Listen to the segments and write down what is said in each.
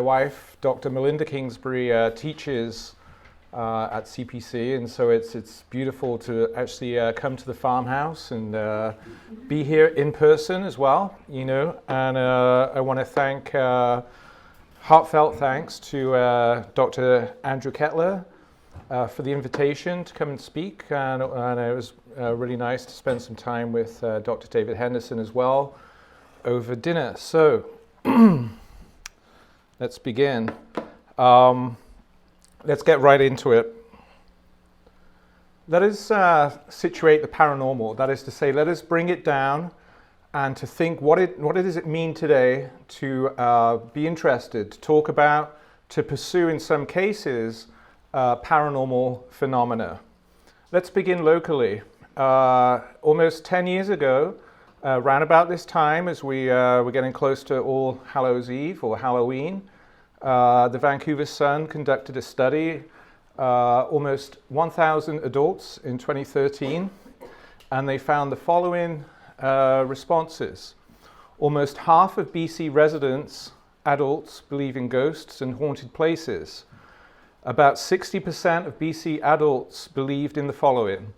wife, Dr. Melinda Kingsbury, teaches at CPC, and so it's beautiful to actually come to the farmhouse and be here in person as well, you know. And I want to thank, heartfelt thanks to Dr. Andrew Kettler for the invitation to come and speak, and it was really nice to spend some time with Dr. David Henderson as well over dinner. So let's begin. Let's get right into it. Let us situate the paranormal. That is to say, let us bring it down and to think what does it mean today to be interested, to talk about, to pursue in some cases paranormal phenomena. Let's begin locally. Almost 10 years ago, around about this time, as we're getting close to All Hallows Eve or Halloween, the Vancouver Sun conducted a study, almost 1,000 adults in 2013, and they found the following responses. Almost half of BC residents, adults, believe in ghosts and haunted places. About 60% of BC adults believed in the following: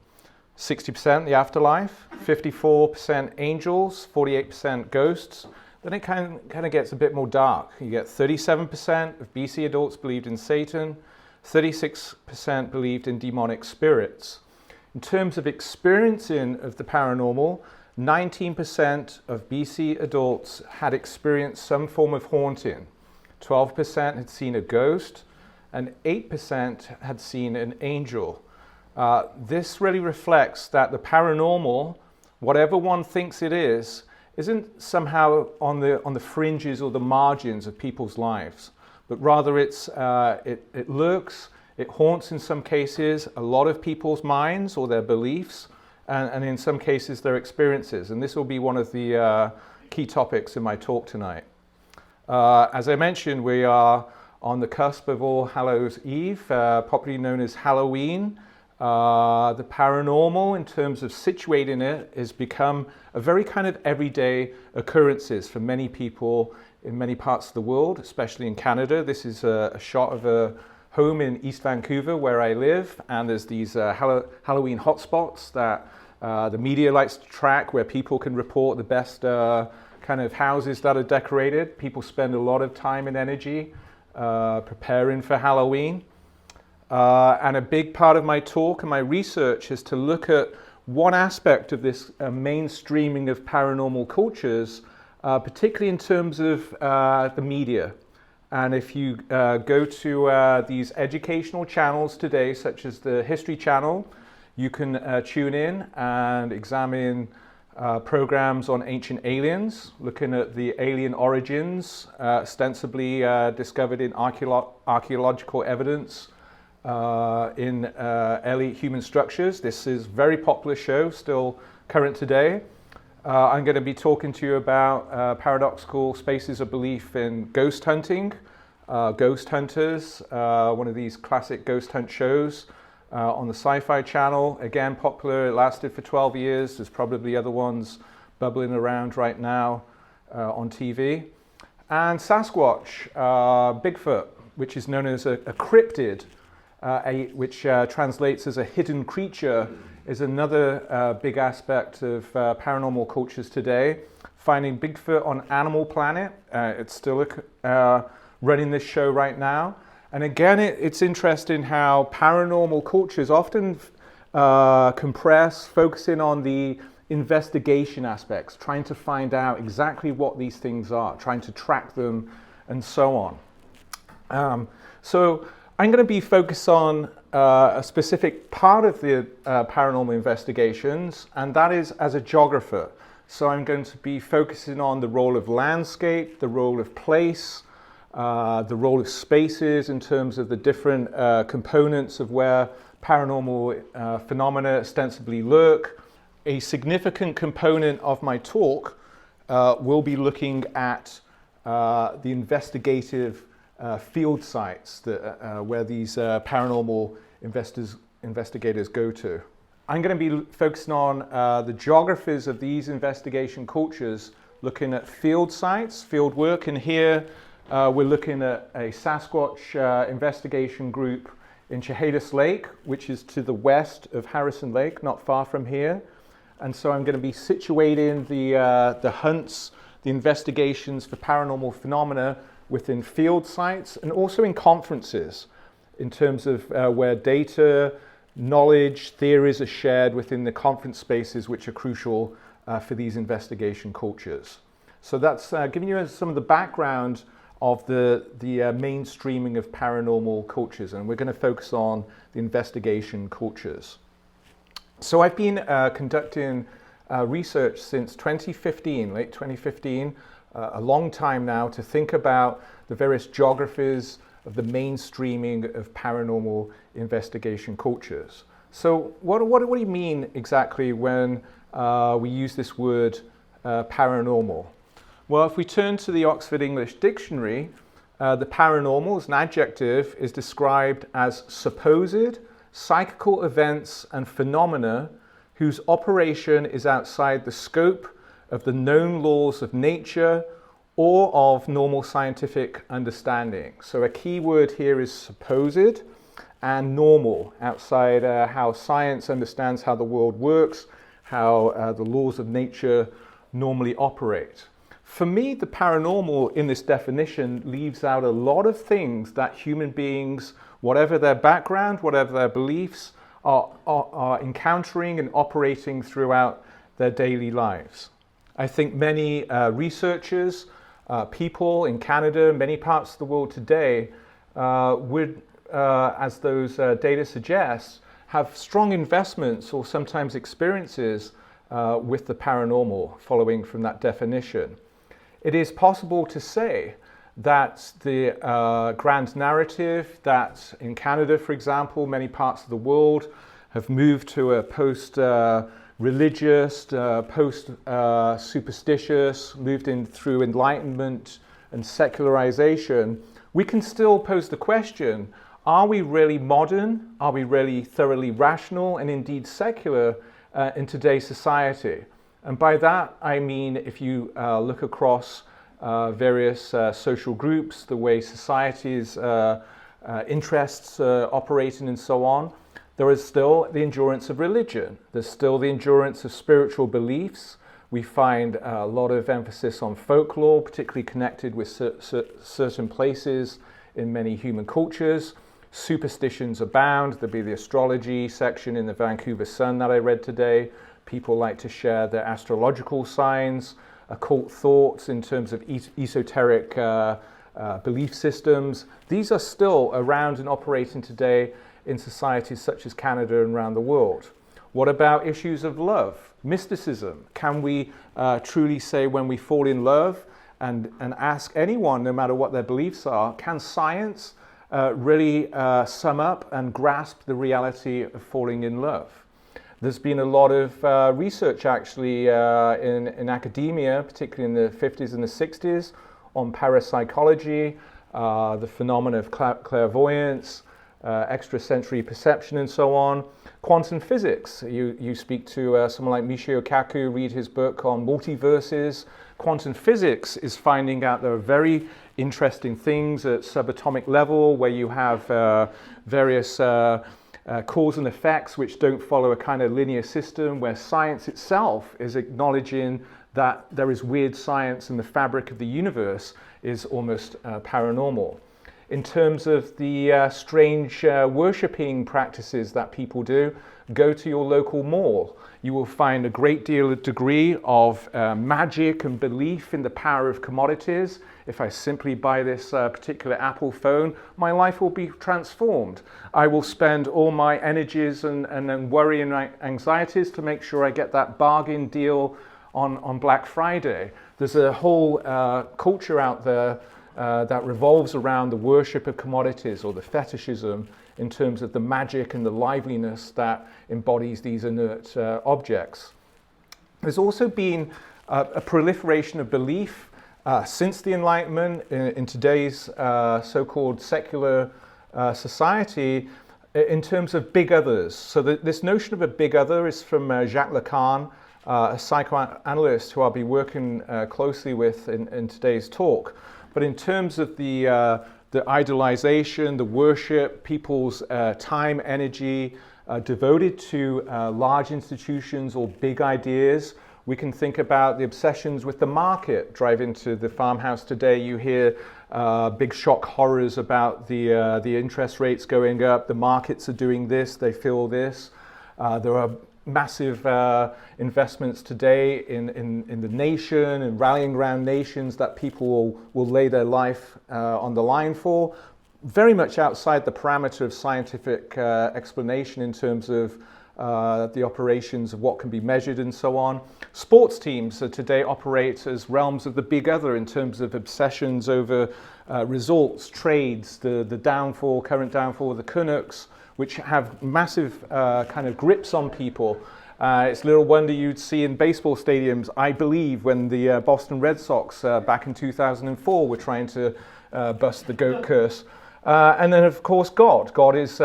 60% the afterlife, 54% angels, 48% ghosts. Then it kind of gets a bit more dark. You get 37% of BC adults believed in Satan, 36% believed in demonic spirits. In terms of experiencing of the paranormal, 19% of BC adults had experienced some form of haunting, 12% had seen a ghost, and 8% had seen an angel. This really reflects that the paranormal, whatever one thinks it is, isn't somehow on the fringes or the margins of people's lives, but rather it lurks, it haunts in some cases a lot of people's minds or their beliefs, and in some cases their experiences. And this will be one of the key topics in my talk tonight. As I mentioned, we are on the cusp of All Hallows Eve, popularly known as Halloween. The paranormal, in terms of situating it, has become a very kind of everyday occurrences for many people in many parts of the world, especially in Canada. This is a shot of a home in East Vancouver where I live, and there's these Halloween hotspots that the media likes to track, where people can report the best kind of houses that are decorated. People spend a lot of time and energy preparing for Halloween. And a big part of my talk and my research is to look at one aspect of this mainstreaming of paranormal cultures, particularly in terms of the media. And if you go to these educational channels today, such as the History Channel, you can tune in and examine programs on ancient aliens, looking at the alien origins, ostensibly discovered in archaeological evidence in early human structures. This is a very popular show, still current today. I'm going to be talking to you about paradoxical spaces of belief in ghost hunting, Ghost Hunters, one of these classic ghost hunt shows on the Sci-Fi Channel. Again, popular, it lasted for 12 years. There's probably other ones bubbling around right now on TV. And Sasquatch, Bigfoot, which is known as a cryptid, which translates as a hidden creature, is another big aspect of paranormal cultures today. Finding Bigfoot on Animal Planet, it's still running this show right now. And again, it's interesting how paranormal cultures often compress, focusing on the investigation aspects, trying to find out exactly what these things are, trying to track them, and so on. So I'm going to be focused on a specific part of the paranormal investigations, and that is as a geographer. So I'm going to be focusing on the role of landscape, the role of place, the role of spaces in terms of the different components of where paranormal phenomena ostensibly lurk. A significant component of my talk will be looking at the investigative field sites that, where these paranormal investigators go to. I'm going to be focusing on the geographies of these investigation cultures, looking at field sites, field work, and here we're looking at a Sasquatch investigation group in Chehalis Lake, which is to the west of Harrison Lake, not far from here. And so I'm going to be situating the hunts, the investigations for paranormal phenomena within field sites and also in conferences in terms of where data, knowledge, theories are shared within the conference spaces which are crucial for these investigation cultures. So that's giving you some of the background of the mainstreaming of paranormal cultures, and we're going to focus on the investigation cultures. So I've been conducting research since 2015, late 2015, a long time now, to think about the various geographies of the mainstreaming of paranormal investigation cultures. So what do you mean exactly when we use this word paranormal? Well, if we turn to the Oxford English Dictionary, the paranormal as an adjective is described as supposed psychical events and phenomena whose operation is outside the scope of the known laws of nature or of normal scientific understanding. So a key word here is supposed and normal, outside how science understands how the world works, how the laws of nature normally operate. For me, the paranormal in this definition leaves out a lot of things that human beings, whatever their background, whatever their beliefs, are encountering and operating throughout their daily lives. I think many researchers, people in Canada, many parts of the world today, would, as those data suggest, have strong investments or sometimes experiences with the paranormal, following from that definition. It is possible to say that the grand narrative that in Canada, for example, many parts of the world have moved to a post-religious, post-superstitious, moved in through enlightenment and secularization. We can still pose the question, are we really modern? Are we really thoroughly rational and indeed secular in today's society? And by that, I mean, if you look across various social groups, the way society's interests operating and so on, there is still the endurance of religion. There's still the endurance of spiritual beliefs. We find a lot of emphasis on folklore, particularly connected with certain places in many human cultures. Superstitions abound. There'll be the astrology section in the Vancouver Sun that I read today. People like to share their astrological signs, occult thoughts in terms of esoteric belief systems. These are still around and operating today in societies such as Canada and around the world. What about issues of love, mysticism? Can we truly say when we fall in love and ask anyone, no matter what their beliefs are, can science really sum up and grasp the reality of falling in love? There's been a lot of research actually in academia, particularly in the 50s and the 60s, on parapsychology, the phenomena of clairvoyance, extrasensory perception and so on. Quantum physics, you speak to someone like Michio Kaku, read his book on multiverses. Quantum physics is finding out there are very interesting things at subatomic level where you have various cause and effects which don't follow a kind of linear system, where science itself is acknowledging that there is weird science and the fabric of the universe is almost paranormal. In terms of the strange worshipping practices that people do, go to your local mall. You will find a great degree of magic and belief in the power of commodities. If I simply buy this particular Apple phone, my life will be transformed. I will spend all my energies and worry and anxieties to make sure I get that bargain deal on Black Friday. There's a whole culture out there that revolves around the worship of commodities, or the fetishism, in terms of the magic and the liveliness that embodies these inert objects. There's also been a proliferation of belief since the Enlightenment in today's so-called secular society in terms of big others. So this notion of a big other is from Jacques Lacan, a psychoanalyst who I'll be working closely with in today's talk. but in terms of the idolization, the worship, people's time, energy devoted to large institutions or big ideas. We can think about the obsessions with the market. Drive into the farmhouse today, you hear big shock horrors about the interest rates going up. The markets are doing this, they feel this. There are massive investments today in the nation and rallying around nations that people will lay their life on the line for. Very much outside the parameter of scientific explanation in terms of the operations of what can be measured and so on. Sports teams today operate as realms of the big other in terms of obsessions over results, trades, the downfall, current downfall of the Canucks, which have massive kind of grips on people. It's little wonder you'd see in baseball stadiums, I believe, when the Boston Red Sox back in 2004 were trying to bust the goat curse. And then, of course, God. God is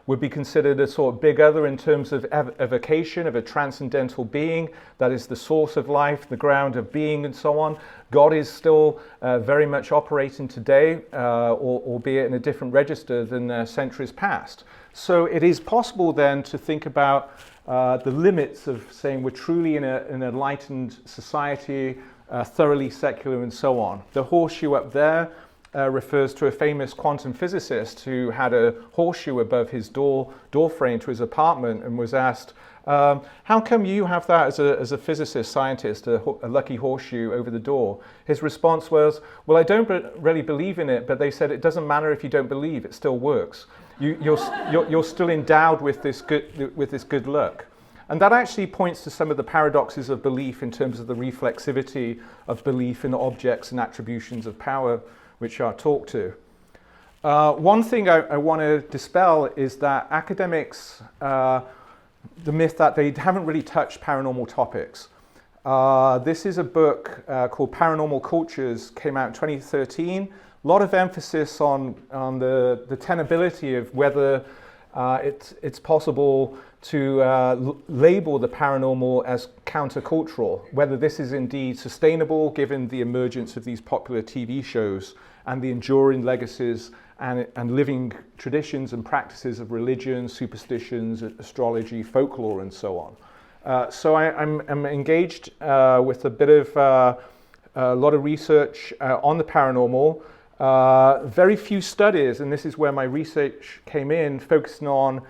would be considered a sort of big other in terms of evocation of a transcendental being that is the source of life, the ground of being, and so on. God is still very much operating today, albeit in a different register than centuries past. So it is possible then to think about the limits of saying we're truly in an enlightened society, thoroughly secular, and so on. The horseshoe up there refers to a famous quantum physicist who had a horseshoe above his door frame to his apartment and was asked, how come you have that as a physicist, scientist, a lucky horseshoe over the door? His response was, well, I don't really believe in it, but they said it doesn't matter if you don't believe, it still works. You're still endowed with this good luck. And that actually points to some of the paradoxes of belief in terms of the reflexivity of belief in objects and attributions of power, which are talked to. One thing I want to dispel is that academics, the myth that they haven't really touched paranormal topics. This is a book called Paranormal Cultures, came out in 2013. A lot of emphasis on the tenability of whether it's possible to label the paranormal as countercultural, whether this is indeed sustainable given the emergence of these popular TV shows and the enduring legacies and living traditions and practices of religion, superstitions, astrology, folklore, and so on. So I'm engaged with a bit of a lot of research on the paranormal. Very few studies, and this is where my research came in, focusing on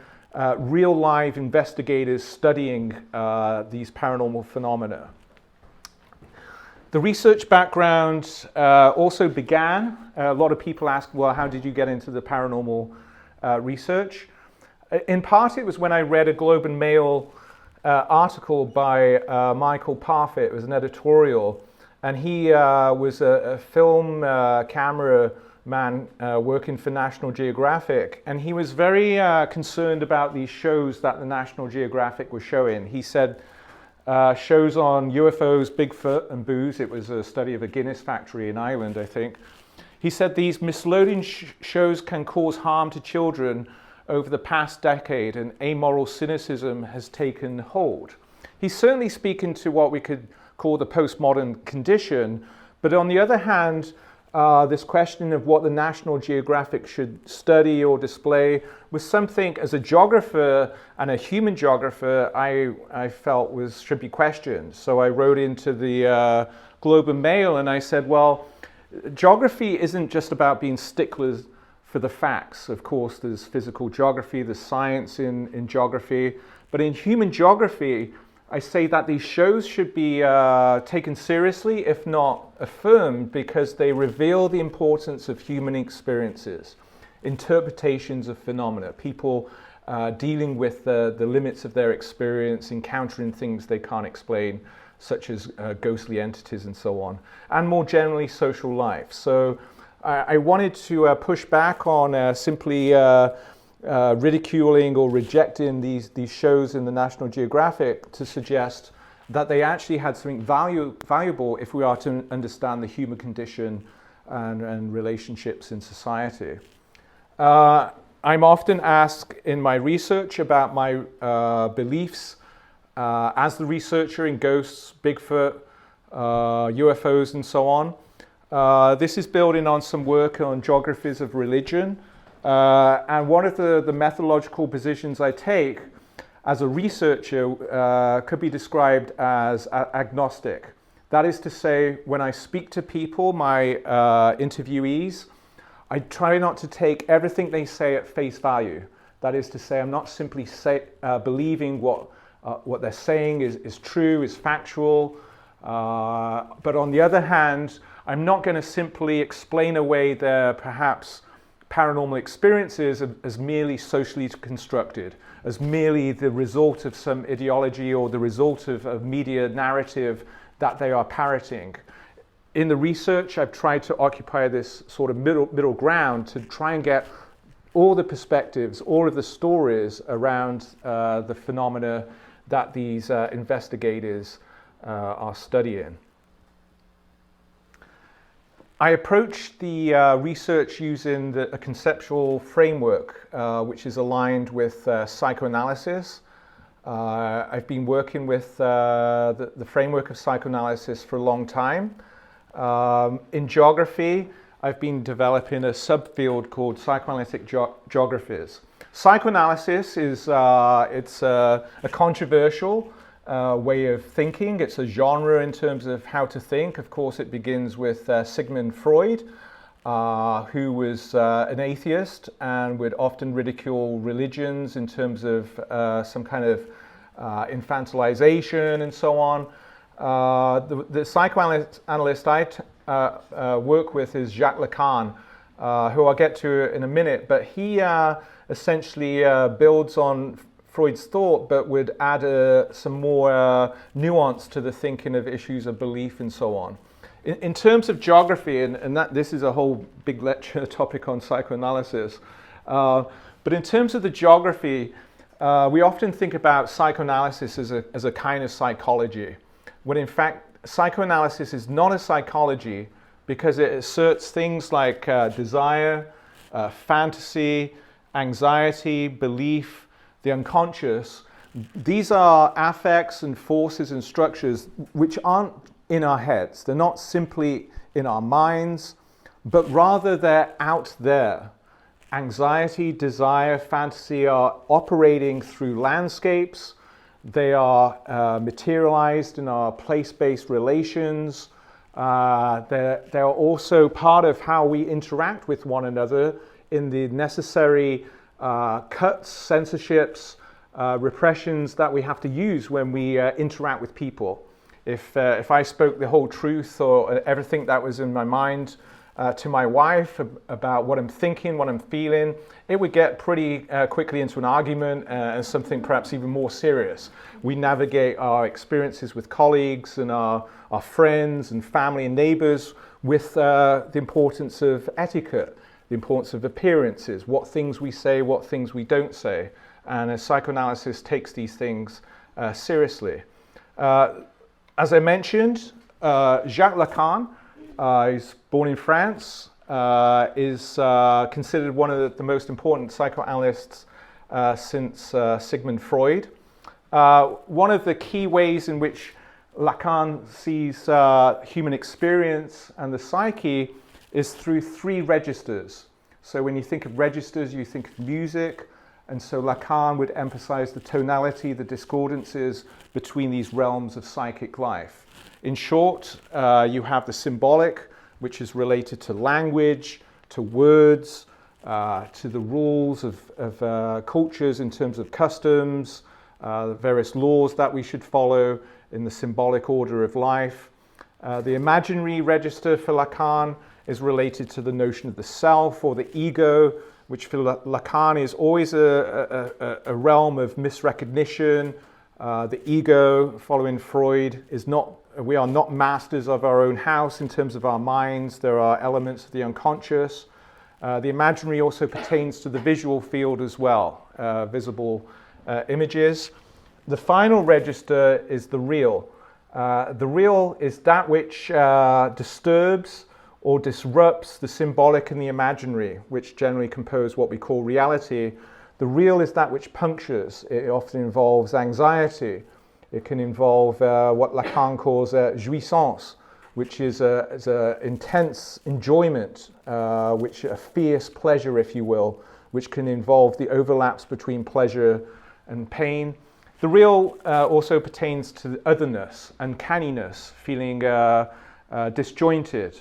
real live investigators studying these paranormal phenomena. The research background also began, a lot of people ask, well, how did you get into the paranormal research? In part, it was when I read a Globe and Mail article by Michael Parfit. It was an editorial, and he was a film camera man working for National Geographic, and he was very concerned about these shows that the National Geographic was showing. He said shows on UFOs, Bigfoot, and booze. It was a study of a Guinness factory in Ireland, I think. He said these misleading shows can cause harm to children over the past decade, and amoral cynicism has taken hold. He's certainly speaking to what we could call the postmodern condition, but on the other hand, this question of what the National Geographic should study or display was something, as a geographer and a human geographer, I felt should be questioned. So I wrote into the Globe and Mail and I said, well, geography isn't just about being sticklers for the facts. Of course, there's physical geography, there's science in geography, but in human geography, I say that these shows should be taken seriously, if not affirmed, because they reveal the importance of human experiences, interpretations of phenomena, people dealing with the limits of their experience, encountering things they can't explain, such as ghostly entities and so on, and more generally social life. So I wanted to push back on simply ridiculing or rejecting these shows in the National Geographic to suggest that they actually had something valuable if we are to understand the human condition and relationships in society. I'm often asked in my research about my beliefs as the researcher in ghosts, Bigfoot, UFOs, and so on. This is building on some work on geographies of religion. And one of the methodological positions I take as a researcher could be described as agnostic. That is to say, when I speak to people, my interviewees, I try not to take everything they say at face value. That is to say, I'm not simply believing what they're saying is true, is factual. But on the other hand, I'm not going to simply explain away their perhaps paranormal experiences as merely socially constructed, as merely the result of some ideology or the result of media narrative that they are parroting. In the research, I've tried to occupy this sort of middle ground to try and get all the perspectives, all of the stories around the phenomena that these investigators are studying. I approached the research using a conceptual framework which is aligned with psychoanalysis. I've been working with the framework of psychoanalysis for a long time. In geography, I've been developing a subfield called psychoanalytic geographies. Psychoanalysis is it's a controversial way of thinking. It's a genre in terms of how to think. Of course, it begins with Sigmund Freud, who was an atheist and would often ridicule religions in terms of some kind of infantilization and so on. The psychoanalyst I work with is Jacques Lacan, who I'll get to in a minute, but he essentially builds on Freud's thought, but would add some more nuance to the thinking of issues of belief and so on. In terms of geography, and this is a whole big lecture topic on psychoanalysis, but in terms of the geography, we often think about psychoanalysis as a kind of psychology, when in fact psychoanalysis is not a psychology because it asserts things like desire, fantasy, anxiety, belief, the unconscious. These are affects and forces and structures which aren't in our heads. They're not simply in our minds, but rather they're out there. Anxiety, desire, fantasy are operating through landscapes. They are materialized in our place-based relations. They're also part of how we interact with one another in the necessary cuts, censorships, repressions that we have to use when we interact with people. If I spoke the whole truth or everything that was in my mind to my wife about what I'm thinking, what I'm feeling, it would get pretty quickly into an argument and something perhaps even more serious. We navigate our experiences with colleagues and our friends and family and neighbors with the importance of etiquette, the importance of appearances, what things we say, what things we don't say. And psychoanalysis takes these things seriously. As I mentioned, Jacques Lacan, he's born in France, is considered one of the most important psychoanalysts since Sigmund Freud. One of the key ways in which Lacan sees human experience and the psyche is through three registers. So when you think of registers, you think of music, and so Lacan would emphasize the tonality, the discordances between these realms of psychic life. In short, you have the symbolic, which is related to language, to words, to the rules of cultures in terms of customs, the various laws that we should follow in the symbolic order of life. The imaginary register for Lacan is related to the notion of the self or the ego, which for Lacan is always a realm of misrecognition. The ego, following Freud, we are not masters of our own house in terms of our minds. There are elements of the unconscious. The imaginary also pertains to the visual field as well, visible images. The final register is the real. The real is that which disturbs or disrupts the symbolic and the imaginary, which generally compose what we call reality. The real is that which punctures. It often involves anxiety. It can involve what Lacan calls jouissance, which is a intense enjoyment, which a fierce pleasure, if you will, which can involve the overlaps between pleasure and pain. The real also pertains to otherness, uncanniness, feeling disjointed,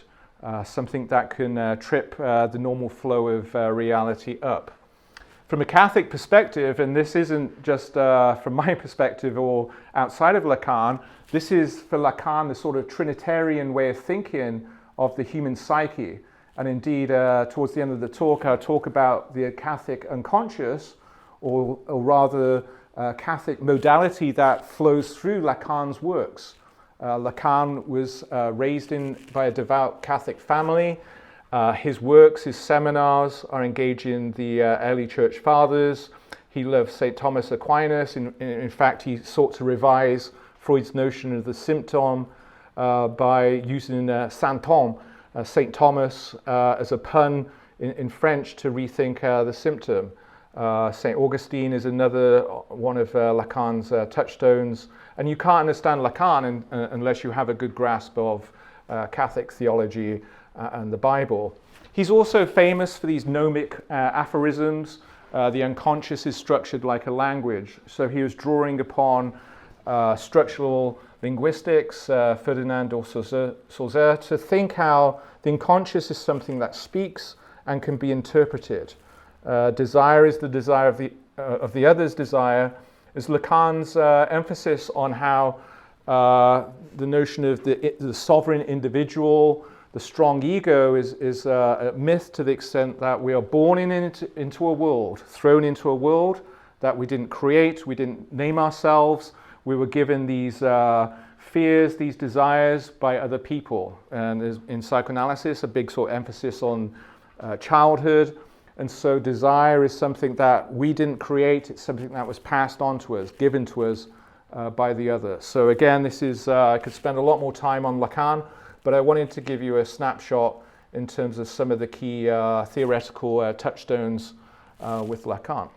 something that can trip the normal flow of reality up. From a Catholic perspective, and this isn't just from my perspective or outside of Lacan, this is for Lacan the sort of Trinitarian way of thinking of the human psyche. And indeed, towards the end of the talk, I'll talk about the Catholic unconscious, or rather Catholic modality that flows through Lacan's works. Lacan was raised by a devout Catholic family. His works, his seminars are engaging the early church fathers. He loved St. Thomas Aquinas. In fact, he sought to revise Freud's notion of the symptom by using Saint Thomas, as a pun in French to rethink the symptom. St. Augustine is another one of Lacan's touchstones. And you can't understand Lacan unless you have a good grasp of Catholic theology and the Bible. He's also famous for these gnomic aphorisms. The unconscious is structured like a language. So he was drawing upon structural linguistics, Ferdinand de Saussure, to think how the unconscious is something that speaks and can be interpreted. Desire is the desire of the other's desire, is Lacan's emphasis on how the notion of the sovereign individual, the strong ego, is a myth to the extent that we are born into a world, thrown into a world that we didn't create, we didn't name ourselves. We were given these fears, these desires by other people. And in psychoanalysis, a big sort of emphasis on childhood. And so desire is something that we didn't create. It's something that was passed on to us, given to us by the other. So again, this is, I could spend a lot more time on Lacan, but I wanted to give you a snapshot in terms of some of the key theoretical touchstones with Lacan.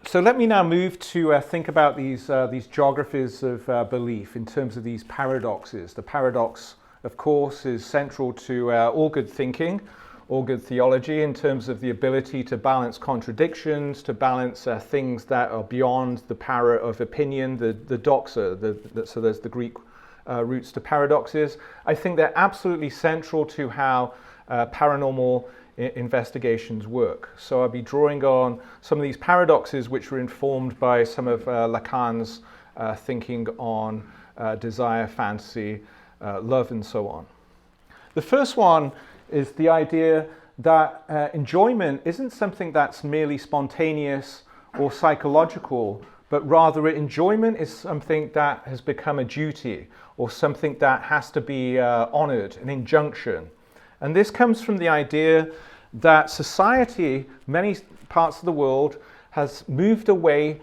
So let me now move to think about these geographies of belief in terms of these paradoxes. The paradox, of course, is central to all good thinking, all good theology, in terms of the ability to balance contradictions, to balance things that are beyond the power of opinion, the doxa, so there's the Greek roots to paradoxes. I think they're absolutely central to how paranormal investigations work. So I'll be drawing on some of these paradoxes which were informed by some of Lacan's thinking on desire, fantasy, love, and so on. The first one is the idea that enjoyment isn't something that's merely spontaneous or psychological, but rather enjoyment is something that has become a duty or something that has to be honored, an injunction. And this comes from the idea that society, many parts of the world, has moved away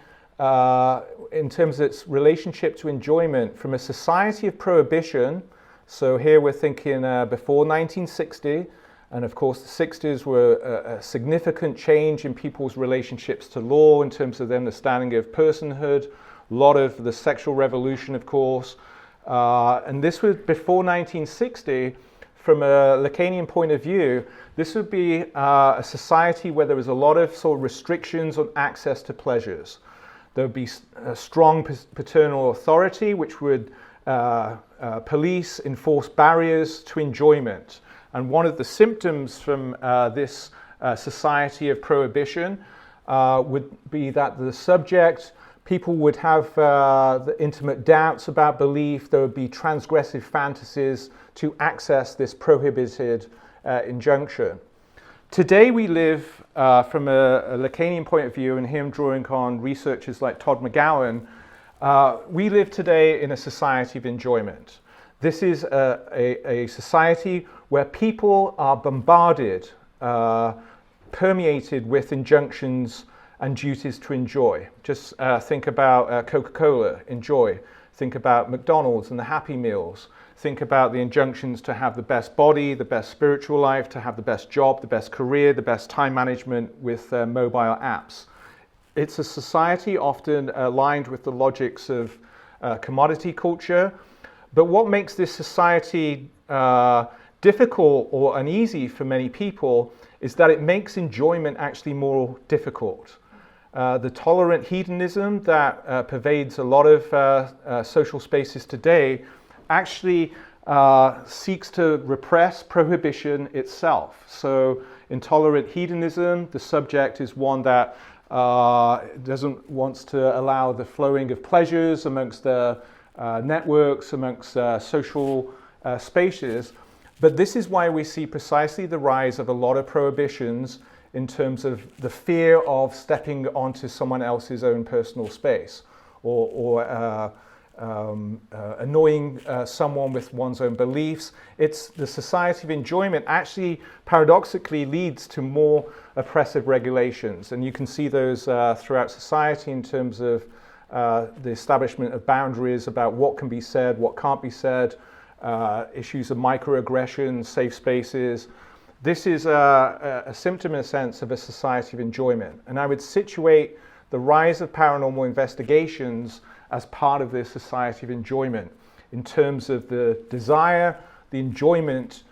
in terms of its relationship to enjoyment from a society of prohibition. So here we're thinking before 1960, and of course the 60s were a significant change in people's relationships to law in terms of the understanding of personhood, a lot of the sexual revolution, of course, and this was before 1960. From a Lacanian point of view, this would be a society where there was a lot of sort of restrictions on access to pleasures. There would be a strong paternal authority which would police, enforce barriers to enjoyment. And one of the symptoms from this society of prohibition would be that the subject, people would have the intimate doubts about belief. There would be transgressive fantasies to access this prohibited injunction. Today we live, from a Lacanian point of view, and him drawing on researchers like Todd McGowan, we live today in a society of enjoyment. This is a society where people are bombarded, permeated with injunctions and duties to enjoy. Just think about Coca-Cola, enjoy. Think about McDonald's and the Happy Meals. Think about the injunctions to have the best body, the best spiritual life, to have the best job, the best career, the best time management with mobile apps. It's a society often aligned with the logics of commodity culture. But what makes this society difficult or uneasy for many people is that it makes enjoyment actually more difficult. The tolerant hedonism that pervades a lot of social spaces today actually seeks to repress prohibition itself. So intolerant hedonism, the subject is one that wants to allow the flowing of pleasures amongst the networks, amongst social spaces. But this is why we see precisely the rise of a lot of prohibitions in terms of the fear of stepping onto someone else's own personal space, or annoying someone with one's own beliefs. It's the society of enjoyment actually paradoxically leads to more oppressive regulations, and you can see those throughout society in terms of the establishment of boundaries about what can be said, what can't be said, issues of microaggressions, safe spaces. This is a symptom, in a sense, of a society of enjoyment. And I would situate the rise of paranormal investigations as part of this society of enjoyment in terms of the desire, the enjoyment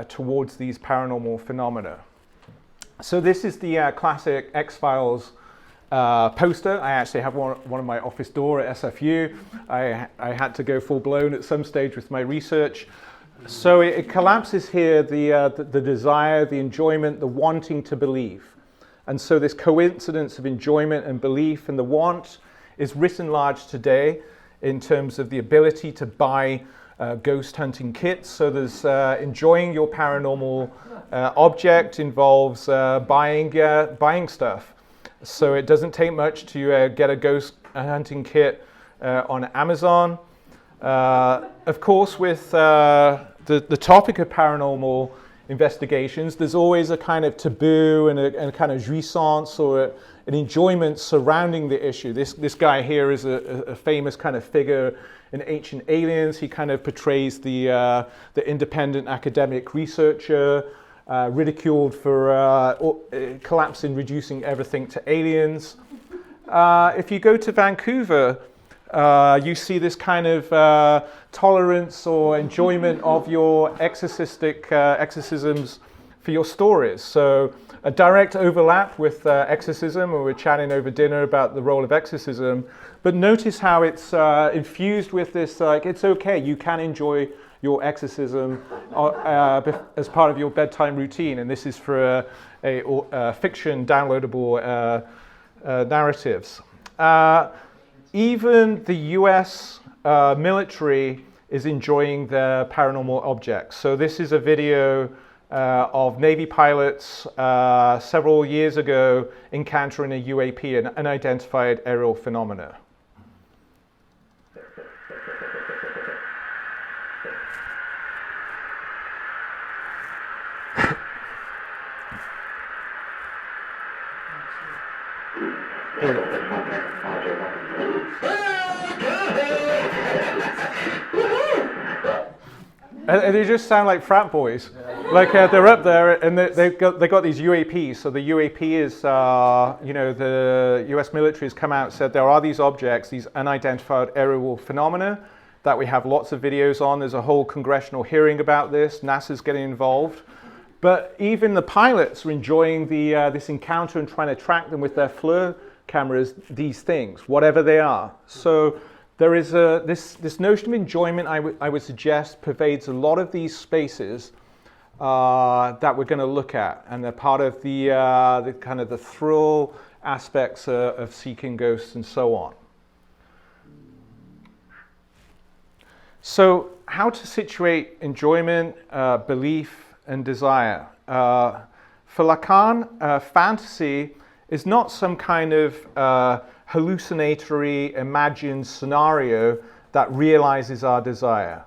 towards these paranormal phenomena. So this is the classic X-Files poster. I actually have one on my office door at SFU. I had to go full-blown at some stage with my research. So it collapses here the desire, the enjoyment, the wanting to believe. And so this coincidence of enjoyment and belief and the want is written large today in terms of the ability to buy ghost hunting kits. So there's enjoying your paranormal object involves buying stuff. So it doesn't take much to get a ghost hunting kit on Amazon. Of course, with the topic of paranormal investigations, there's always a kind of taboo and a kind of jouissance or an enjoyment surrounding the issue. This guy here is a famous kind of figure in Ancient Aliens. He kind of portrays the independent academic researcher, ridiculed for collapsing, reducing everything to aliens. If you go to Vancouver, you see this kind of tolerance or enjoyment of your exorcisms for your stories. So a direct overlap with exorcism, where we're chatting over dinner about the role of exorcism. But notice how it's infused with this, like, it's okay, you can enjoy your exorcism as part of your bedtime routine. And this is for a fiction downloadable narratives. Even the US military is enjoying their paranormal objects. So this is a video of Navy pilots several years ago encountering a UAP, an unidentified aerial phenomena. And they just sound like frat boys. Like they're up there and they got these UAPs. So the UAP is, the US military has come out and said there are these objects, these unidentified aerial phenomena that we have lots of videos on. There's a whole congressional hearing about this. NASA's getting involved. But even the pilots are enjoying this encounter and trying to track them with their FLIR cameras, these things, whatever they are. So there is this notion of enjoyment, I would suggest, pervades a lot of these spaces that we're going to look at, and they're part of the kind of the thrill aspects of seeking ghosts and so on. So, how to situate enjoyment, belief, and desire? For Lacan, fantasy is not some kind of hallucinatory, imagined scenario that realizes our desire.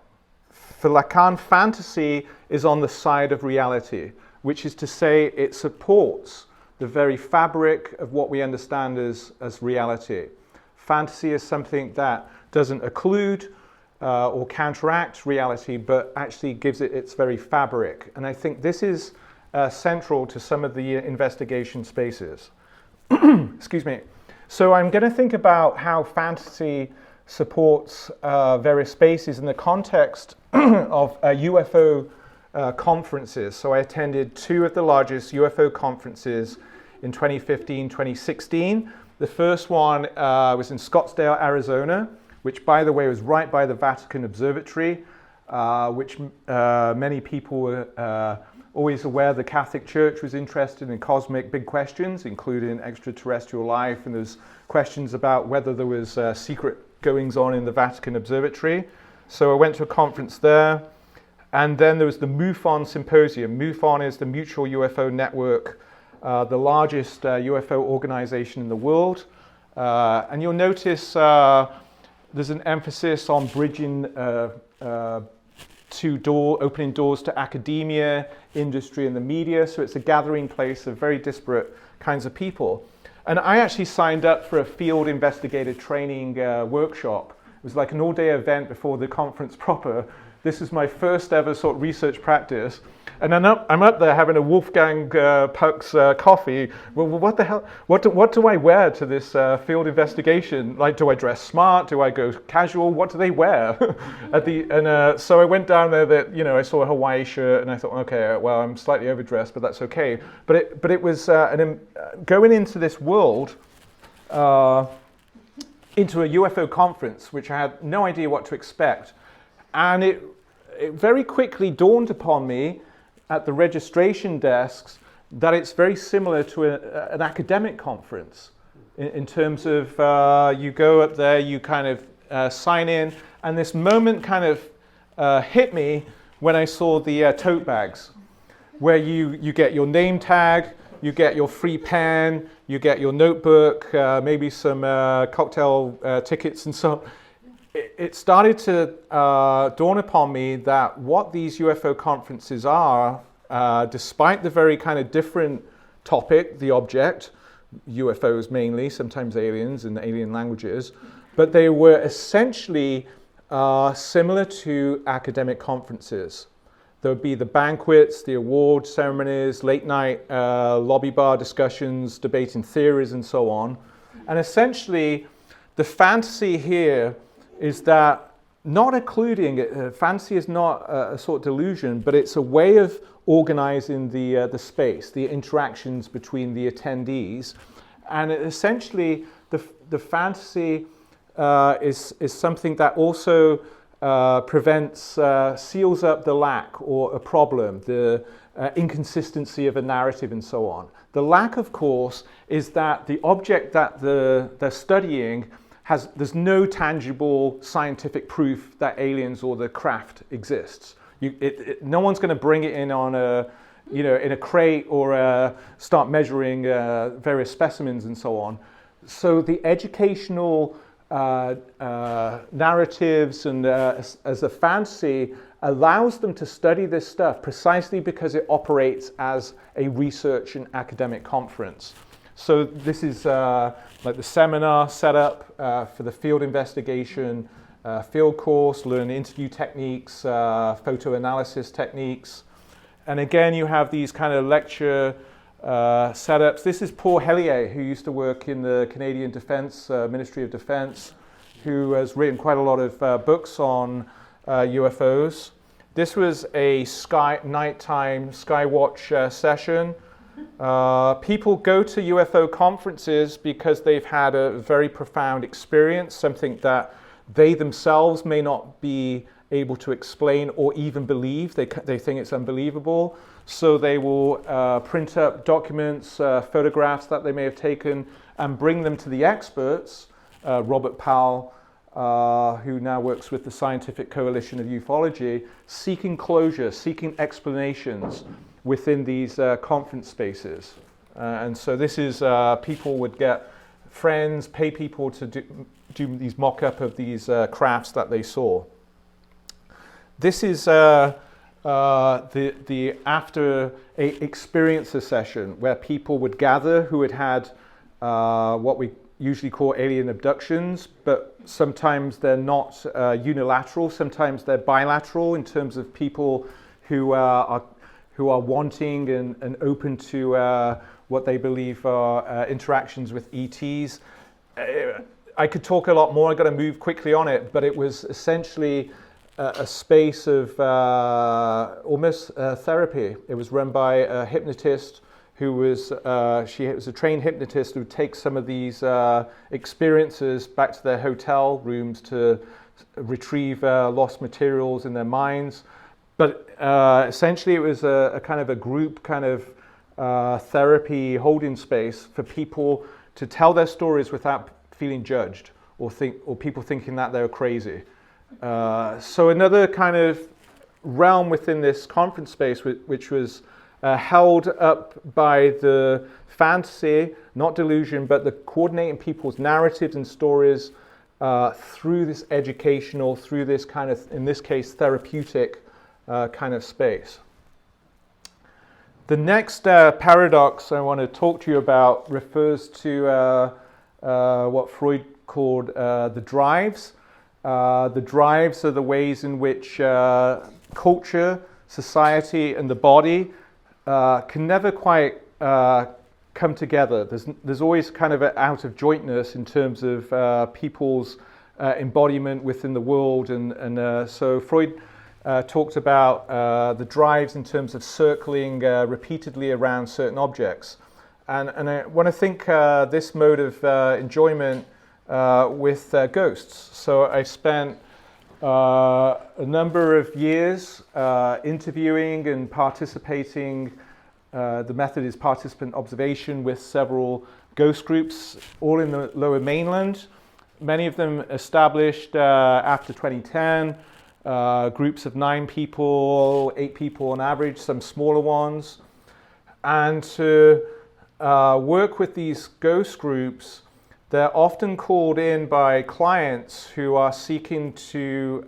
For Lacan, fantasy is on the side of reality, which is to say it supports the very fabric of what we understand as reality. Fantasy is something that doesn't occlude or counteract reality, but actually gives it its very fabric. And I think this is central to some of the investigation spaces. Excuse me. So I'm going to think about how fantasy supports various spaces in the context of UFO conferences. So I attended 2 of the largest UFO conferences in 2015, 2016. The first one was in Scottsdale, Arizona, which, by the way, was right by the Vatican Observatory, which many people were always aware the Catholic Church was interested in cosmic big questions, including extraterrestrial life, and there's questions about whether there was secret goings on in the Vatican Observatory. So I went to a conference there, and then there was the MUFON Symposium. MUFON is the Mutual UFO Network, the largest UFO organization in the world. And you'll notice there's an emphasis on bridging opening doors to academia, industry, and the media. So it's a gathering place of very disparate kinds of people. And I actually signed up for a field investigator training workshop. It was like an all-day event before the conference proper. This is my first ever sort of research practice. And I'm up there having a Wolfgang Puck's coffee. Well, what the hell? What do I wear to this field investigation? Like, do I dress smart? Do I go casual? What do they wear? So I went down there. I saw a Hawaii shirt, and I thought, okay, well, I'm slightly overdressed, but that's okay. But it was going into this world, into a UFO conference, which I had no idea what to expect, and it very quickly dawned upon me at the registration desks that it's very similar to an academic conference in terms of you go up there, you kind of sign in, and this moment kind of hit me when I saw the tote bags, where you get your name tag, you get your free pen, you get your notebook, maybe some cocktail tickets and so on. It started to dawn upon me that what these UFO conferences are, despite the very kind of different topic, the object, UFOs mainly, sometimes aliens and alien languages, but they were essentially similar to academic conferences. There would be the banquets, the award ceremonies, late night lobby bar discussions, debating theories and so on. And essentially, the fantasy here is that not occluding, fantasy is not a sort of delusion, but it's a way of organizing the space, the interactions between the attendees. And essentially, the fantasy is something that also seals up the lack or a problem, the inconsistency of a narrative and so on. The lack, of course, is that the object that they're studying there's no tangible scientific proof that aliens or the craft exists. No one's going to bring it in on in a crate or start measuring various specimens and so on. So the educational narratives and as a fantasy allows them to study this stuff precisely because it operates as a research and academic conference. So this is like the seminar setup for the field investigation, field course, learn interview techniques, photo analysis techniques. And again, you have these kind of lecture setups. This is Paul Hellier, who used to work in the Canadian Defence, Ministry of Defence, who has written quite a lot of books on UFOs. This was a nighttime Skywatch session. People go to UFO conferences because they've had a very profound experience, something that they themselves may not be able to explain or even believe. They think it's unbelievable. So they will print up documents, photographs that they may have taken and bring them to the experts. Robert Powell, who now works with the Scientific Coalition of Ufology, seeking closure, seeking explanations within these conference spaces. And so this is, people would get friends, pay people to do these mock-up of these crafts that they saw. This is the after a experiencer session where people would gather who had had what we usually call alien abductions, but sometimes they're not unilateral, sometimes they're bilateral in terms of people who are wanting and open to what they believe are interactions with ETs. I could talk a lot more. I've got to move quickly on it, but it was essentially a space of almost therapy. It was run by a hypnotist who was, she was a trained hypnotist who would take some of these experiences back to their hotel rooms to retrieve lost materials in their minds. But essentially it was a kind of a group kind of therapy holding space for people to tell their stories without feeling judged or people thinking that they were crazy. So another kind of realm within this conference space, which was held up by the fantasy, not delusion, but the coordinating people's narratives and stories through this educational, through this kind of, in this case, therapeutic kind of space. The next paradox I want to talk to you about refers to what Freud called the drives. The drives are the ways in which culture, society, and the body can never quite come together. There's always kind of an out of jointness in terms of people's embodiment within the world, and so Freud talked about the drives in terms of circling repeatedly around certain objects. And I want to think this mode of enjoyment with ghosts. So I spent a number of years interviewing and participating. The method is participant observation with several ghost groups, all in the Lower Mainland. Many of them established after 2010. Groups of 9 people, 8 people on average, some smaller ones. And to work with these ghost groups, they're often called in by clients who are seeking to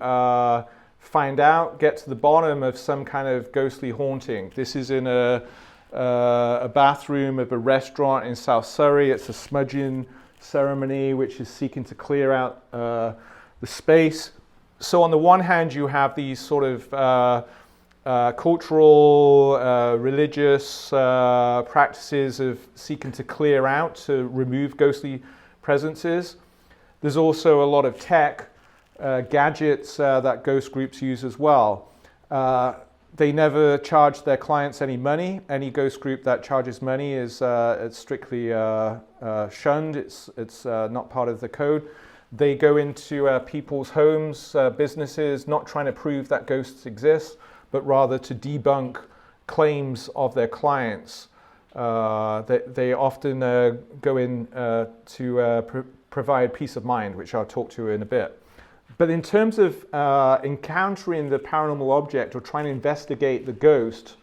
find out, get to the bottom of some kind of ghostly haunting. This is in a bathroom of a restaurant in South Surrey. It's a smudging ceremony which is seeking to clear out the space. So on the one hand, you have these sort of cultural, religious practices of seeking to clear out, to remove ghostly presences. There's also a lot of tech, gadgets that ghost groups use as well. They never charge their clients any money. Any ghost group that charges money is it's strictly shunned. It's not part of the code. They go into people's homes, businesses, not trying to prove that ghosts exist, but rather to debunk claims of their clients. They often go in to provide peace of mind, which I'll talk to in a bit. But in terms of encountering the paranormal object or trying to investigate the ghost,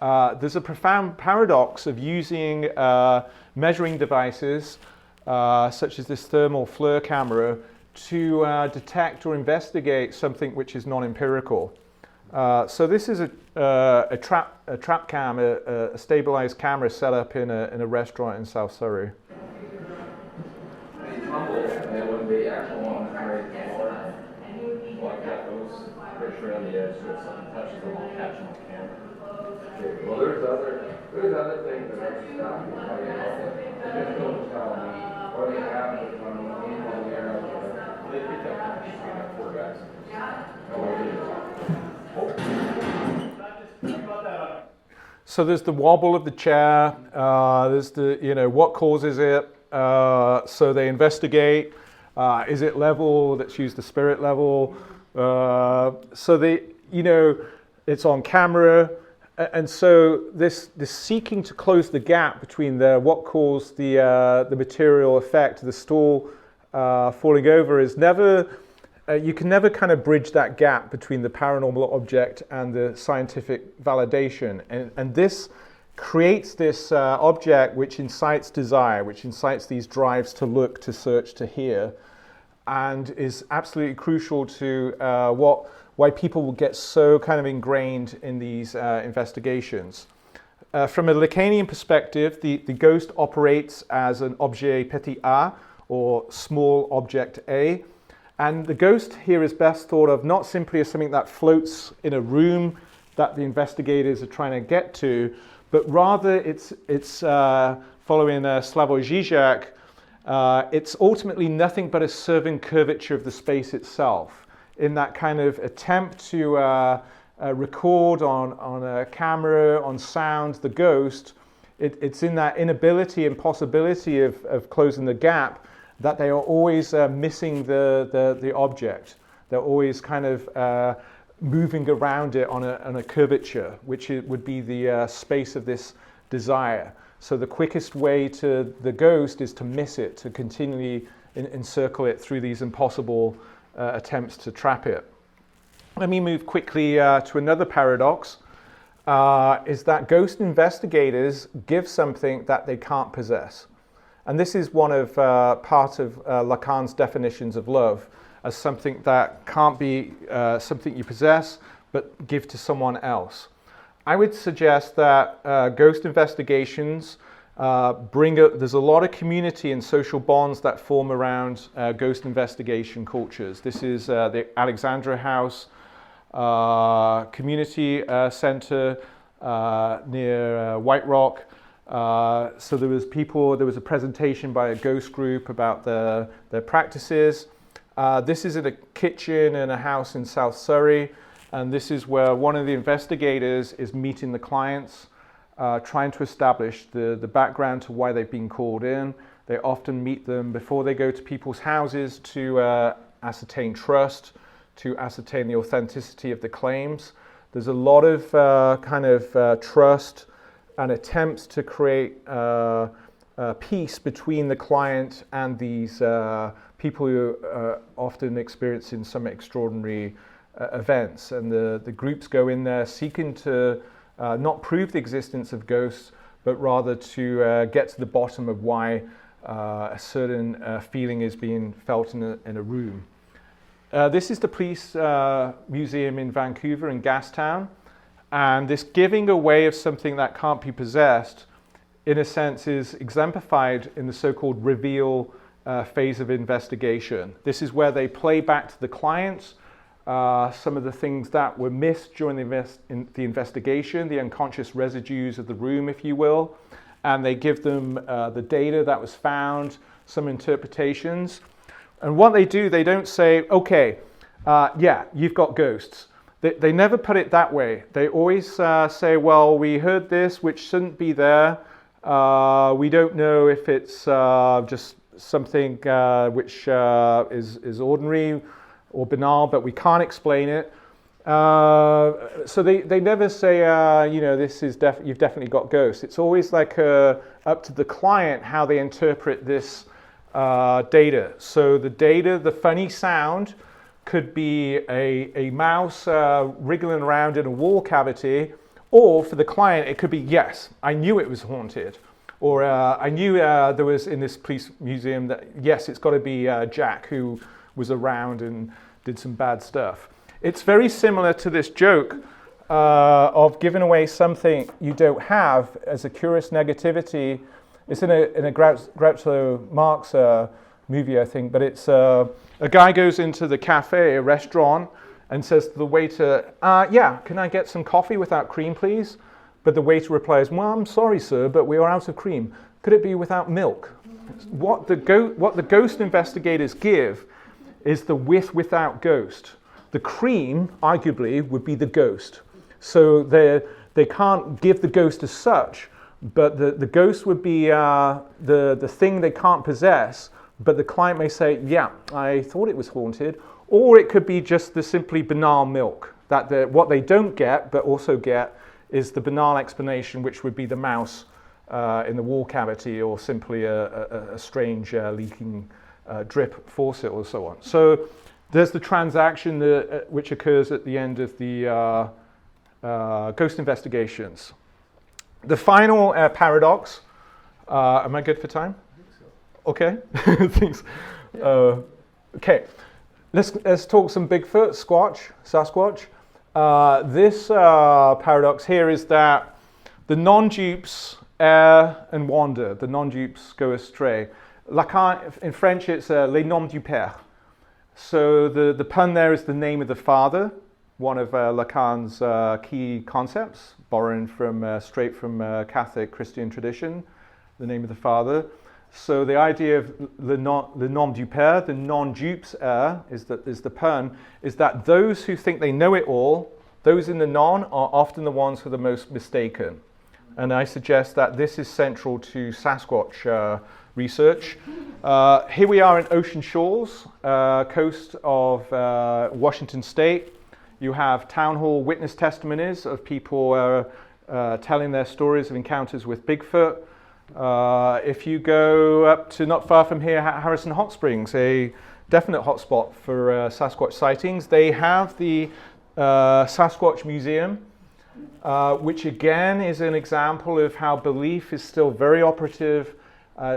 there's a profound paradox of using measuring devices such as this thermal FLIR camera to detect or investigate something which is non-empirical. So this is a trap cam, a stabilized camera set up in a restaurant in South Surrey. Well, there's other things that are just don't tell me what happens when we poor guys. So there's the wobble of the chair. There's the what causes it. So they investigate. Is it level? Let's use the spirit level. So they it's on camera. And so this seeking to close the gap between what caused the material effect, the stool falling over, is never, you can never kind of bridge that gap between the paranormal object and the scientific validation. And this creates this object which incites desire, which incites these drives to look, to search, to hear, and is absolutely crucial to why people will get so kind of ingrained in these investigations. From a Lacanian perspective, the ghost operates as an objet petit a, or small object A. And the ghost here is best thought of not simply as something that floats in a room that the investigators are trying to get to, but rather it's following Slavoj Žižek, It's ultimately nothing but a serving curvature of the space itself. In that kind of attempt to record on a camera, on sound, the ghost, it's in that inability and possibility of closing the gap that they are always missing the object. They're always kind of moving around it on a curvature, which would be the space of this desire. So the quickest way to the ghost is to miss it, to continually encircle it through these impossible attempts to trap it. Let me move quickly to another paradox, is that ghost investigators give something that they can't possess. And this is one of part of Lacan's definitions of love, as something that can't be something you possess, but give to someone else. I would suggest that ghost investigations there's a lot of community and social bonds that form around ghost investigation cultures. This is the Alexandra House Community Center near White Rock. So there was a presentation by a ghost group about their practices. This is in a kitchen in a house in South Surrey, and this is where one of the investigators is meeting the clients, trying to establish the background to why they've been called in. They often meet them before they go to people's houses to ascertain trust, to ascertain the authenticity of the claims. There's a lot of trust and attempts to create peace between the client and these people who are often experiencing some extraordinary events. And the groups go in there seeking to not prove the existence of ghosts, but rather to get to the bottom of why a certain feeling is being felt in a room. This is the Police Museum in Vancouver in Gastown. And this giving away of something that can't be possessed, in a sense, is exemplified in the so-called reveal phase of investigation. This is where they play back to the clients some of the things that were missed during the investigation, the unconscious residues of the room, if you will, and they give them the data that was found, some interpretations. And what they do, they don't say, okay, yeah, you've got ghosts. They never put it that way. They always say, well, we heard this, which shouldn't be there. We don't know if it's just something which is ordinary or banal, but we can't explain it. So they never say, this is you've definitely got ghosts. It's always like up to the client how they interpret this data. So the data, the funny sound, could be a mouse wriggling around in a wall cavity, or for the client, it could be, yes, I knew it was haunted. Or I knew there was in this police museum that, yes, it's got to be Jack who was around and did some bad stuff. It's very similar to this joke of giving away something you don't have as a curious negativity. It's in a Groucho Marx movie, I think, but it's a guy goes into the cafe, a restaurant, and says to the waiter, yeah, can I get some coffee without cream, please? But the waiter replies, well, I'm sorry, sir, but we are out of cream. Could it be without milk? What the ghost investigators give is the without ghost. The cream, arguably, would be the ghost. So they can't give the ghost as such, but the ghost would be the thing they can't possess, but the client may say, yeah, I thought it was haunted, or it could be just the simply banal milk, that what they don't get, but also get, is the banal explanation, which would be the mouse in the wall cavity, or simply a strange leaking drip faucet or so on. So there's the transaction which occurs at the end of the ghost investigations. The final paradox, am I good for time? Okay, thanks. Okay, let's talk some Bigfoot, Sasquatch. This paradox here is that the non-dupes err and wander. The non-dupes go astray. Lacan, in French, it's les non-dupers. So the pun there is the name of the father, one of Lacan's key concepts, borrowing straight from Catholic Christian tradition, the name of the father. So the idea of the non-dupery, the non-dupes is the pun, is that those who think they know it all, those in the non are often the ones who are the most mistaken. And I suggest that this is central to Sasquatch research. Here we are in Ocean Shores, coast of Washington State. You have town hall witness testimonies of people telling their stories of encounters with Bigfoot. If you go up to not far from here, Harrison Hot Springs, a definite hotspot for Sasquatch sightings, they have the Sasquatch Museum, which again is an example of how belief is still very operative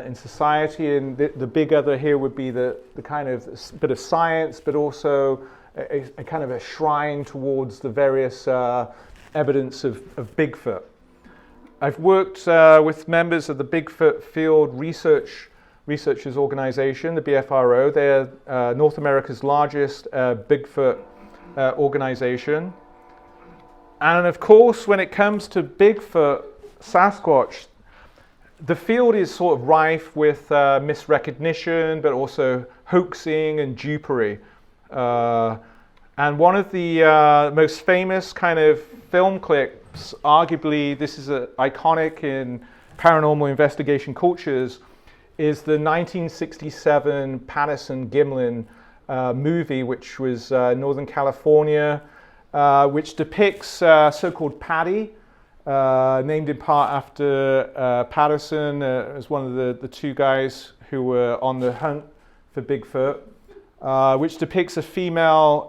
in society, and the big other here would be the kind of bit of science, but also a kind of a shrine towards the various evidence of Bigfoot. I've worked with members of the Bigfoot Field Researchers Organization, the BFRO. They're North America's largest Bigfoot organization. And of course, when it comes to Bigfoot, Sasquatch, the field is sort of rife with misrecognition, but also hoaxing and dupery. And one of the most famous kind of film clips, arguably this is iconic in paranormal investigation cultures, is the 1967 Patterson-Gimlin movie, which was Northern California, which depicts so-called Paddy, named in part after Patterson, as one of the two guys who were on the hunt for Bigfoot, which depicts a female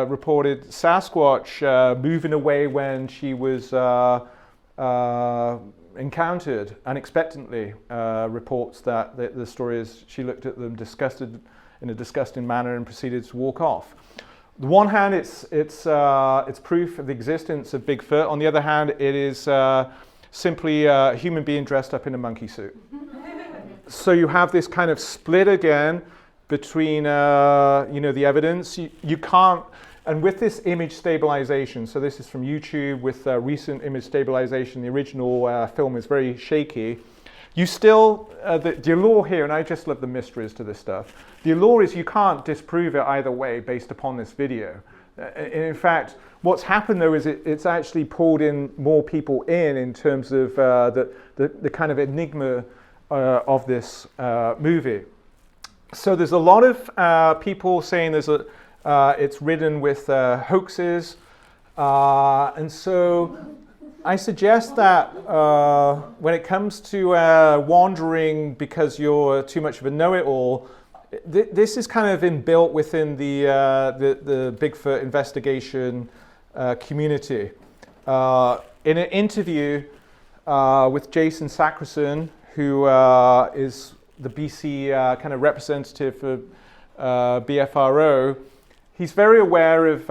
reported Sasquatch moving away when she was encountered unexpectedly. Reports that the story is she looked at them disgusted in a disgusting manner and proceeded to walk off. On the one hand, it's proof of the existence of Bigfoot. On the other hand, it is simply a human being dressed up in a monkey suit. So you have this kind of split again between the evidence. You can't, and with this image stabilization, so this is from YouTube with recent image stabilization, the original film is very shaky. You still, the allure here, and I just love the mysteries to this stuff, the allure is you can't disprove it either way based upon this video. In fact, what's happened though is it's actually pulled in more people in terms of the kind of enigma of this movie. So there's a lot of people saying it's ridden with hoaxes, and so I suggest that when it comes to wandering because you're too much of a know-it-all, this is kind of inbuilt within the Bigfoot investigation community. In an interview with Jason Sackerson, who is the BC kind of representative for BFRO, he's very aware of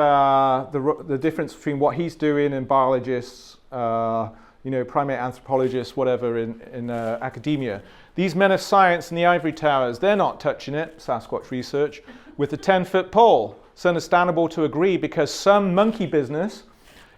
the difference between what he's doing and biologists, primate anthropologists, whatever, in academia. These men of science in the ivory towers, they're not touching it, Sasquatch research, with a 10-foot pole. It's understandable to agree because some monkey business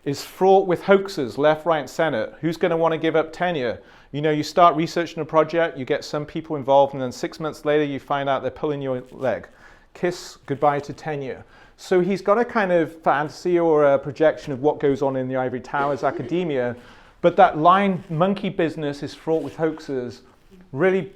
is fraught with hoaxes, left, right, and center. Who's going to want to give up tenure? You start researching a project, you get some people involved, and then 6 months later you find out they're pulling your leg. Kiss goodbye to tenure. So he's got a kind of fantasy or a projection of what goes on in the ivory towers academia, but that line monkey business is fraught with hoaxes really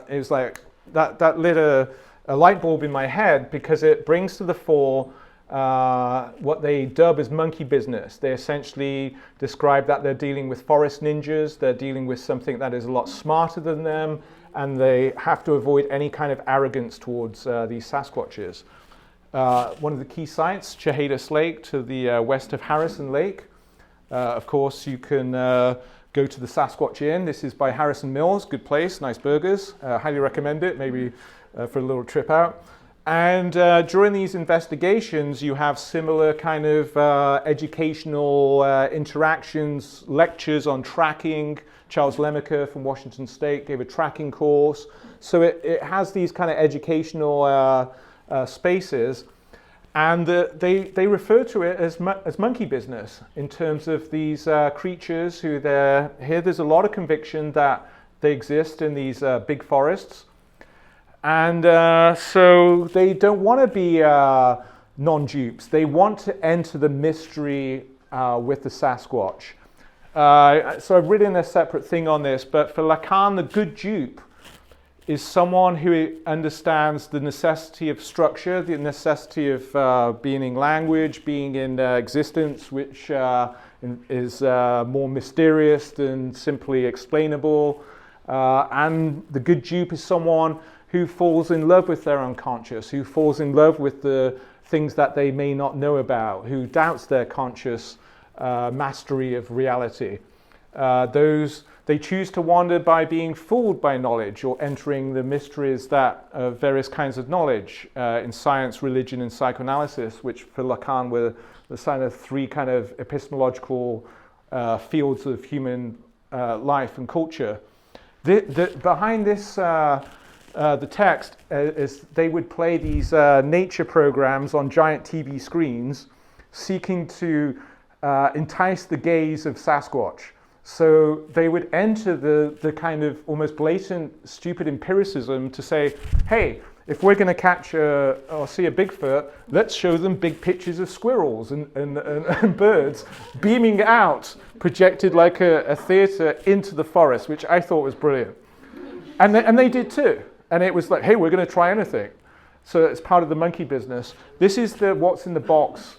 is like that lit a light bulb in my head, because it brings to the fore what they dub as monkey business. They essentially describe that they're dealing with forest ninjas, they're dealing with something that is a lot smarter than them, and they have to avoid any kind of arrogance towards these Sasquatches. One of the key sites, Chehalis Lake to the west of Harrison Lake. Of course, you can go to the Sasquatch Inn. This is by Harrison Mills, good place, nice burgers. Highly recommend it, maybe for a little trip out. And during these investigations, you have similar kind of educational interactions, lectures on tracking. Charles Lemaker from Washington State gave a tracking course. So it has these kind of educational spaces. And they refer to it as monkey business in terms of these creatures who here there's a lot of conviction that They exist in these big forests. And so they don't want to be non-dupes. They want to enter the mystery with the Sasquatch. So I've written a separate thing on this, but for Lacan, the good dupe is someone who understands the necessity of structure, the necessity of being in language, being in existence, which is more mysterious than simply explainable. And the good dupe is someone who falls in love with their unconscious, who falls in love with the things that they may not know about, who doubts their conscious mastery of reality. They choose to wander by being fooled by knowledge or entering the mysteries that of various kinds of knowledge in science, religion, and psychoanalysis, which for Lacan were the kind of three kind of epistemological fields of human life and culture. Behind this, the text is they would play these nature programs on giant TV screens, seeking to entice the gaze of Sasquatch. So they would enter the kind of almost blatant, stupid empiricism to say, hey, if we're going to catch or see a Bigfoot, let's show them big pictures of squirrels and birds beaming out, projected like a theatre into the forest, which I thought was brilliant. And they did too. And it was like, hey, we're going to try anything. So it's part of the monkey business. This is the what's in the box.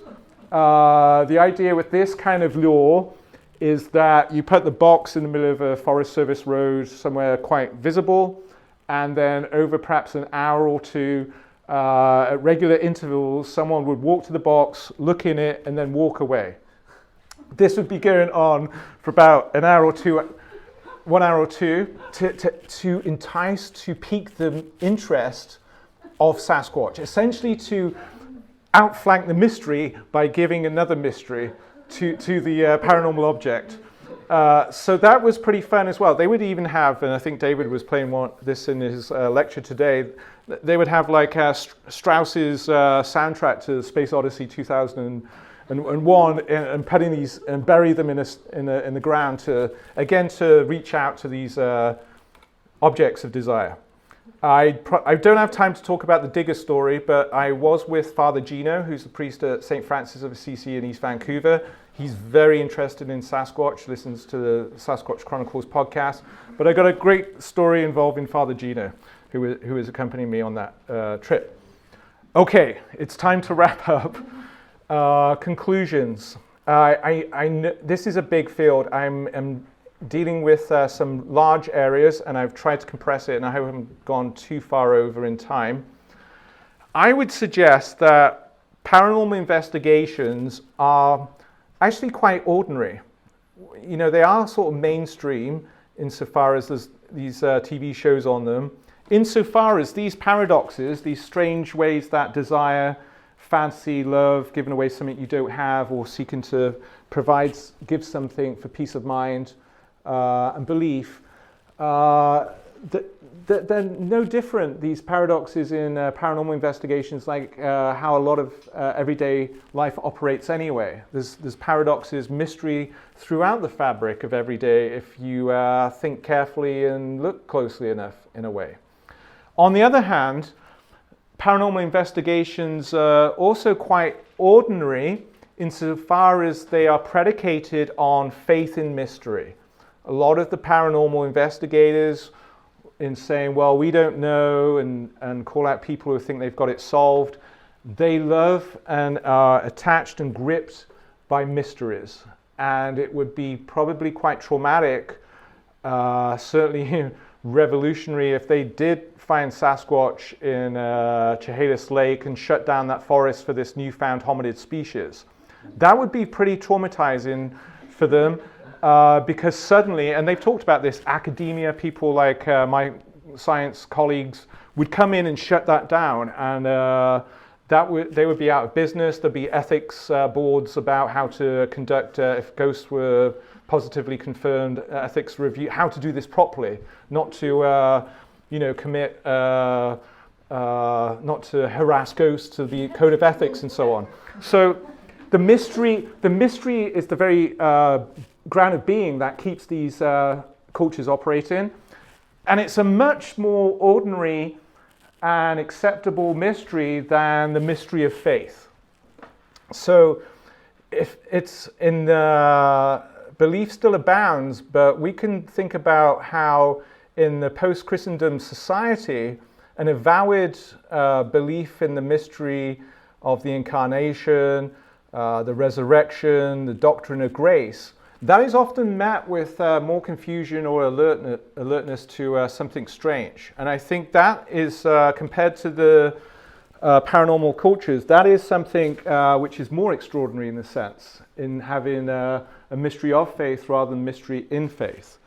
The idea with this kind of lure is that you put the box in the middle of a Forest Service road somewhere quite visible, and then over perhaps an hour or two, at regular intervals, someone would walk to the box, look in it, and then walk away. This would be going on for about an hour or two, 1 hour or two, to entice, to pique the interest of Sasquatch, essentially to outflank the mystery by giving another mystery to the paranormal object. So that was pretty fun as well. They would even have, and I think David was playing this in his lecture today, they would have like Strauss's soundtrack to Space Odyssey 2001 and putting these and bury them in the ground to reach out to these objects of desire. I don't have time to talk about the digger story, but I was with Father Gino, who's the priest at St. Francis of Assisi in East Vancouver. He's very interested in Sasquatch, listens to the Sasquatch Chronicles podcast. But I got a great story involving Father Gino, who is accompanying me on that trip. Okay, it's time to wrap up. Conclusions. This is a big field. I'm dealing with some large areas, and I've tried to compress it, and I haven't gone too far over in time. I would suggest that paranormal investigations are actually quite ordinary. You know, they are sort of mainstream insofar as there's these TV shows on them. Insofar as these paradoxes, these strange ways that desire, fantasy, love, giving away something you don't have, or seeking to give something for peace of mind, and belief, they're no different, these paradoxes in paranormal investigations, like how a lot of everyday life operates anyway. There's paradoxes, mystery throughout the fabric of everyday if you think carefully and look closely enough, in a way. On the other hand, paranormal investigations are also quite ordinary insofar as they are predicated on faith in mystery. A lot of the paranormal investigators, in saying, well, we don't know, and call out people who think they've got it solved, they love and are attached and gripped by mysteries. And it would be probably quite traumatic, certainly revolutionary, if they did find Sasquatch in Chehalis Lake and shut down that forest for this newfound hominid species. That would be pretty traumatizing for them. Because suddenly, and they've talked about this, academia, people like my science colleagues would come in and shut that down, and they would be out of business. There'd be ethics boards about how to conduct, if ghosts were positively confirmed, ethics review, how to do this properly, not to commit, not to harass ghosts, to the code of ethics and so on. So the mystery is the very ground of being that keeps these cultures operating. And it's a much more ordinary and acceptable mystery than the mystery of faith. So if it's in the belief still abounds, but we can think about how in the post-Christendom society, an avowed belief in the mystery of the incarnation, the resurrection, the doctrine of grace, that is often met with more confusion or alertness to something strange. And I think that is, compared to the paranormal cultures, that is something which is more extraordinary in a sense, in having a mystery of faith rather than mystery in faith.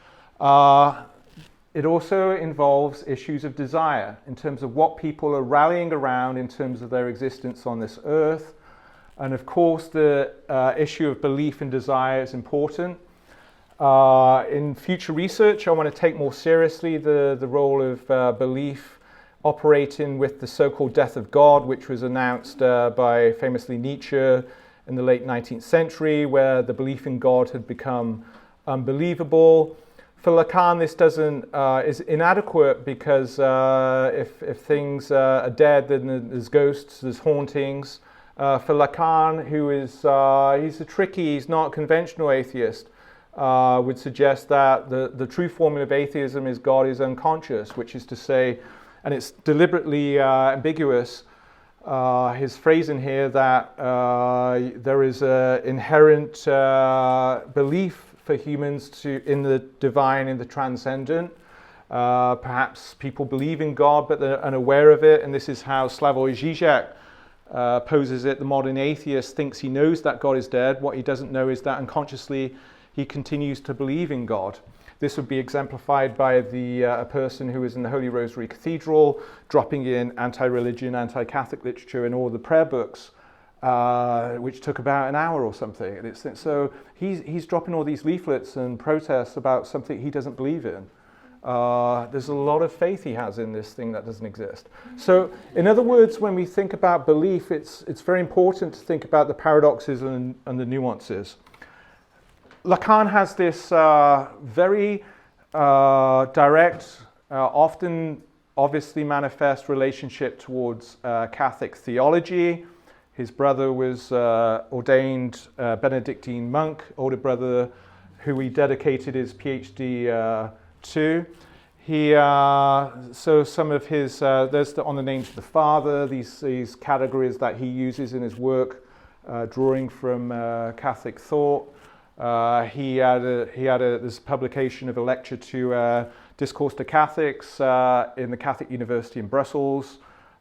It also involves issues of desire in terms of what people are rallying around in terms of their existence on this earth. And of course, the issue of belief and desire is important. In future research, I want to take more seriously the role of belief operating with the so-called death of God, which was announced by famously Nietzsche in the late 19th century, where the belief in God had become unbelievable. For Lacan, this is inadequate because if things are dead, then there's ghosts, there's hauntings. For Lacan, who is he's a tricky, he's not a conventional atheist, would suggest that the true formula of atheism is God is unconscious, which is to say, and it's deliberately ambiguous, his phrase in here that there is an inherent belief for humans in the divine, in the transcendent. Perhaps people believe in God, but they're unaware of it, and this is how Slavoj Žižek poses it. The modern atheist thinks he knows that God is dead. What he doesn't know is that unconsciously he continues to believe in God. This would be exemplified by a person who is in the Holy Rosary Cathedral, dropping in anti-religion, anti-Catholic literature in all the prayer books, which took about an hour or something. And so he's dropping all these leaflets and protests about something he doesn't believe in. There's a lot of faith he has in this thing that doesn't exist. So, in other words, when we think about belief, it's very important to think about the paradoxes and the nuances. Lacan has this very direct, often obviously manifest relationship towards Catholic theology. His brother was ordained Benedictine monk, older brother, who he dedicated his PhD to. So some of his, there's on the names of the father, these categories that he uses in his work, drawing from Catholic thought. He had this publication of a lecture to Discourse to Catholics in the Catholic University in Brussels.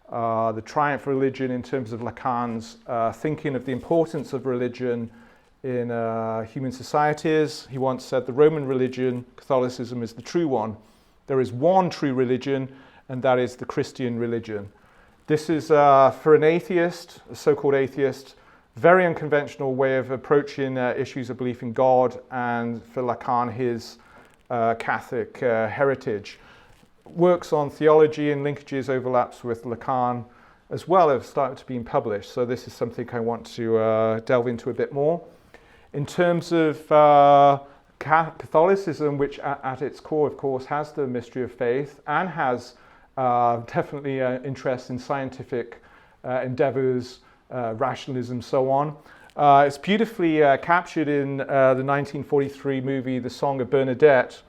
The triumph of religion in terms of Lacan's thinking of the importance of religion in human societies. He once said the Roman religion, Catholicism, is the true one. There is one true religion, and that is the Christian religion. This is, for an atheist, a so-called atheist, very unconventional way of approaching issues of belief in God, and for Lacan, his Catholic heritage. Works on theology and linkages, overlaps with Lacan as well, have started to be published. So this is something I want to delve into a bit more. In terms of Catholicism, which at its core, of course, has the mystery of faith and has definitely interest in scientific endeavors, rationalism, so on. It's beautifully captured in the 1943 movie The Song of Bernadette,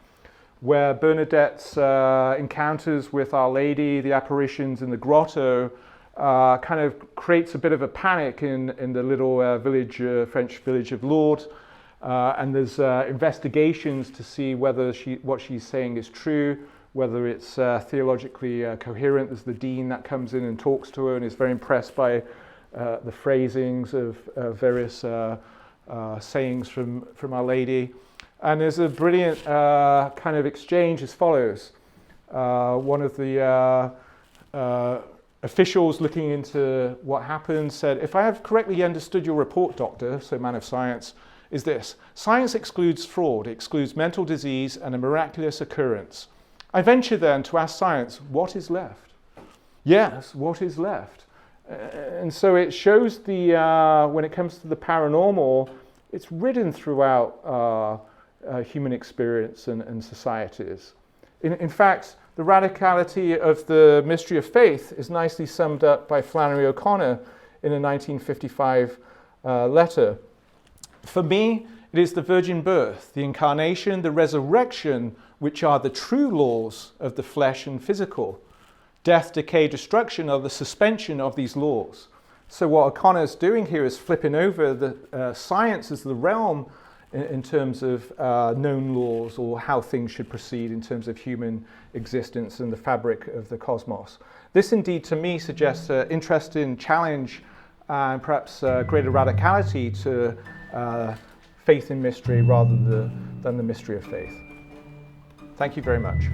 where Bernadette's encounters with Our Lady, the apparitions in the grotto, kind of creates a bit of a panic in the little French village of Lourdes. And there's investigations to see whether what she's saying is true, whether it's theologically coherent. There's the dean that comes in and talks to her and is very impressed by the phrasings of various sayings from Our Lady. And there's a brilliant kind of exchange as follows. One of the officials looking into what happened said, "If I have correctly understood your report, doctor," so man of science, "is this: science excludes fraud, excludes mental disease and a miraculous occurrence. I venture then to ask science, what is left?" Yes, what is left? And so it shows when it comes to the paranormal, it's ridden throughout human experience and societies. In fact, the radicality of the mystery of faith is nicely summed up by Flannery O'Connor in a 1955 letter. For me, it is the virgin birth, the incarnation, the resurrection, which are the true laws of the flesh and physical. Death, decay, destruction are the suspension of these laws. So what O'Connor's doing here is flipping over the science as the realm in terms of known laws, or how things should proceed in terms of human existence and the fabric of the cosmos. This indeed to me suggests an interesting challenge and perhaps greater radicality to faith in mystery rather than the mystery of faith. Thank you very much.